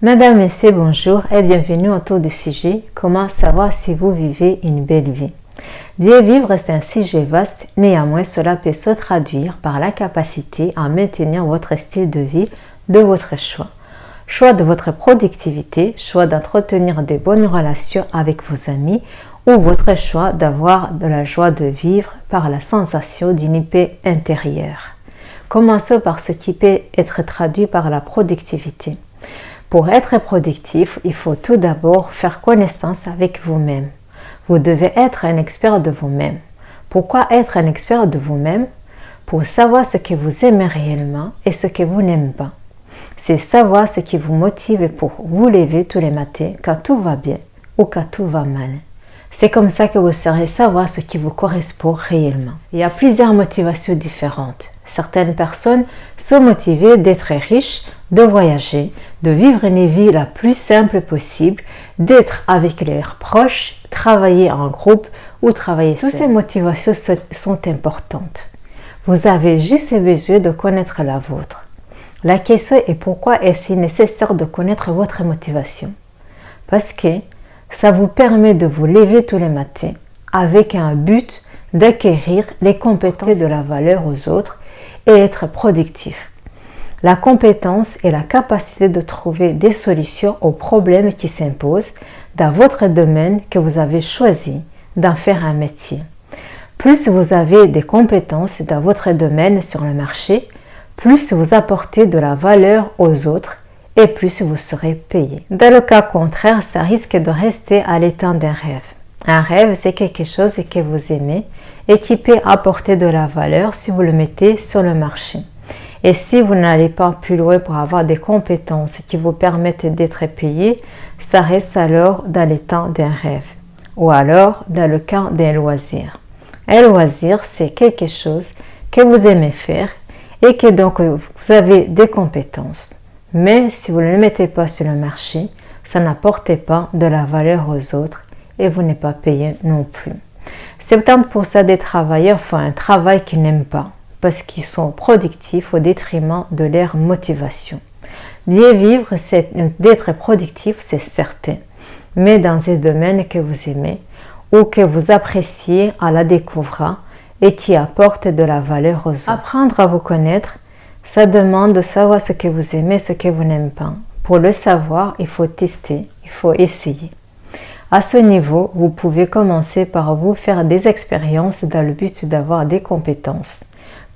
Mesdames, Messieurs, bonjour et bienvenue autour du sujet « Comment savoir si vous vivez une belle vie ?» Bien vivre, c'est un sujet vaste, néanmoins cela peut se traduire par la capacité à maintenir votre style de vie de votre choix. Choix de votre productivité, choix d'entretenir de bonnes relations avec vos amis ou votre choix d'avoir de la joie de vivre par la sensation d'une paix intérieure. Commençons par ce qui peut être traduit par la productivité. Pour être productif, il faut tout d'abord faire connaissance avec vous-même. Vous devez être un expert de vous-même. Pourquoi être un expert de vous-même? Pour savoir ce que vous aimez réellement et ce que vous n'aimez pas. C'est savoir ce qui vous motive pour vous lever tous les matins quand tout va bien ou quand tout va mal. C'est comme ça que vous saurez savoir ce qui vous correspond réellement. Il y a plusieurs motivations différentes. Certaines personnes sont motivées d'être riches, de voyager, de vivre une vie la plus simple possible, d'être avec leurs proches, travailler en groupe ou travailler seul. Toutes ces motivations sont importantes. Vous avez juste besoin de connaître la vôtre. La question est pourquoi est-ce nécessaire de connaître votre motivation? Parce que ça vous permet de vous lever tous les matins avec un but d'acquérir les compétences de la valeur aux autres et être productif. La compétence est la capacité de trouver des solutions aux problèmes qui s'imposent dans votre domaine que vous avez choisi d'en faire un métier. Plus vous avez des compétences dans votre domaine sur le marché, plus vous apportez de la valeur aux autres et plus vous serez payé. Dans le cas contraire, ça risque de rester à l'état d'un rêve. Un rêve, c'est quelque chose que vous aimez et qui peut apporter de la valeur si vous le mettez sur le marché. Et si vous n'allez pas plus loin pour avoir des compétences qui vous permettent d'être payé, ça reste alors dans l'état d'un rêve ou alors dans le cas d'un loisir. Un loisir, c'est quelque chose que vous aimez faire et que donc vous avez des compétences. Mais si vous ne le mettez pas sur le marché, ça n'apporte pas de la valeur aux autres et vous n'êtes pas payé non plus. 70% des travailleurs font un travail qu'ils n'aiment pas parce qu'ils sont productifs au détriment de leur motivation. Bien vivre, c'est d'être productif, c'est certain, mais dans un domaine que vous aimez ou que vous appréciez en la découvrant et qui apporte de la valeur aux autres. Apprendre à vous connaître, ça demande de savoir ce que vous aimez, ce que vous n'aimez pas. Pour le savoir, il faut tester, il faut essayer. À ce niveau, vous pouvez commencer par vous faire des expériences dans le but d'avoir des compétences.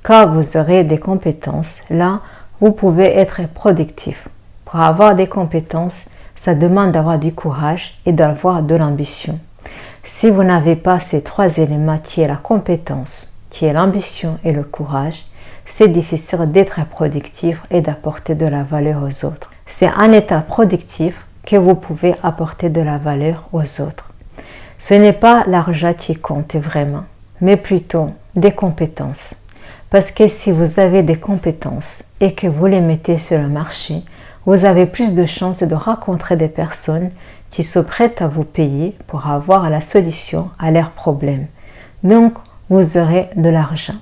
Quand vous aurez des compétences, là, vous pouvez être productif. Pour avoir des compétences, ça demande d'avoir du courage et d'avoir de l'ambition. Si vous n'avez pas ces trois éléments qui est la compétence, qui est l'ambition et le courage, c'est difficile d'être productif et d'apporter de la valeur aux autres. C'est en état productif que vous pouvez apporter de la valeur aux autres. Ce n'est pas l'argent qui compte vraiment, mais plutôt des compétences. Parce que si vous avez des compétences et que vous les mettez sur le marché, vous avez plus de chances de rencontrer des personnes qui sont prêtes à vous payer pour avoir la solution à leurs problèmes. Donc, vous aurez de l'argent.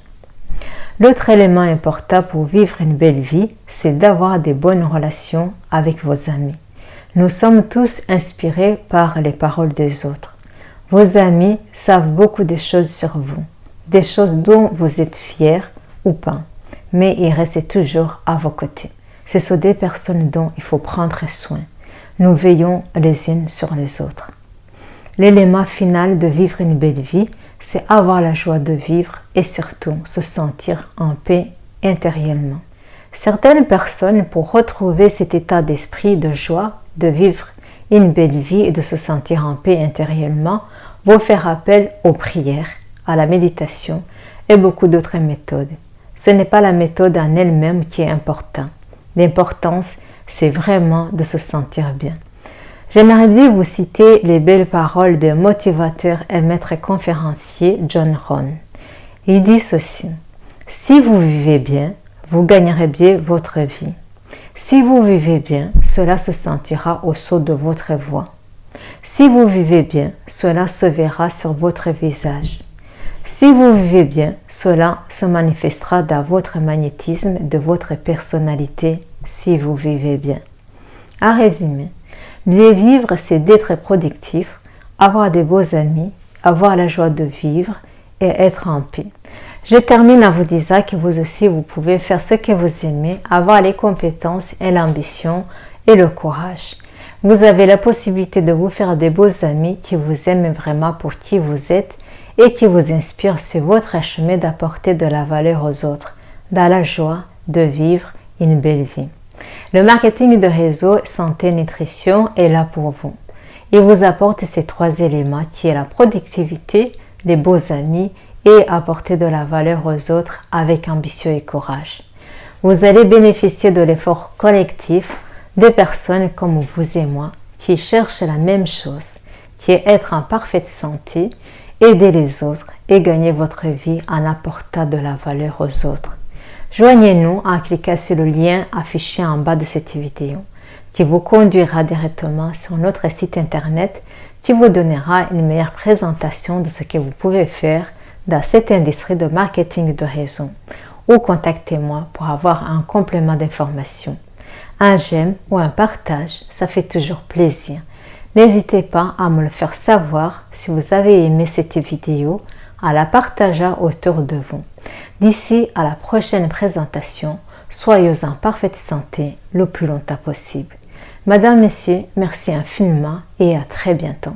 L'autre élément important pour vivre une belle vie, c'est d'avoir des bonnes relations avec vos amis. Nous sommes tous inspirés par les paroles des autres. Vos amis savent beaucoup de choses sur vous, des choses dont vous êtes fiers ou pas, mais ils restent toujours à vos côtés. Ce sont des personnes dont il faut prendre soin. Nous veillons les unes sur les autres. L'élément final de vivre une belle vie, c'est avoir la joie de vivre et surtout se sentir en paix intérieurement. Certaines personnes, pour retrouver cet état d'esprit de joie, de vivre une belle vie et de se sentir en paix intérieurement, vont faire appel aux prières, à la méditation et beaucoup d'autres méthodes. Ce n'est pas la méthode en elle-même qui est importante. L'importance, c'est vraiment de se sentir bien. J'aimerais bien vous citer les belles paroles de motivateur et maître conférencier John Rohn. Il dit ceci: « Si vous vivez bien, vous gagnerez bien votre vie. Si vous vivez bien, cela se sentira au saut de votre voix. Si vous vivez bien, cela se verra sur votre visage. Si vous vivez bien, cela se manifestera dans votre magnétisme de votre personnalité si vous vivez bien. » En résumé, bien vivre, c'est d'être productif, avoir de beaux amis, avoir la joie de vivre et être en paix. Je termine en vous disant que vous aussi, vous pouvez faire ce que vous aimez, avoir les compétences et l'ambition et le courage. Vous avez la possibilité de vous faire des beaux amis qui vous aiment vraiment pour qui vous êtes et qui vous inspirent sur votre chemin d'apporter de la valeur aux autres, dans la joie de vivre une belle vie. Le marketing de réseau santé nutrition est là pour vous. Il vous apporte ces 3 éléments qui est la productivité, les beaux amis et apporter de la valeur aux autres avec ambition et courage. Vous allez bénéficier de l'effort collectif des personnes comme vous et moi qui cherchent la même chose, qui est être en parfaite santé, aider les autres et gagner votre vie en apportant de la valeur aux autres. Joignez-nous en cliquant sur le lien affiché en bas de cette vidéo qui vous conduira directement sur notre site internet qui vous donnera une meilleure présentation de ce que vous pouvez faire dans cette industrie de marketing de réseau ou contactez-moi pour avoir un complément d'information. Un j'aime ou un partage, ça fait toujours plaisir. N'hésitez pas à me le faire savoir si vous avez aimé cette vidéo en la partageant autour de vous. D'ici à la prochaine présentation, soyez en parfaite santé le plus longtemps possible. Madame, Monsieur, merci infiniment et à très bientôt.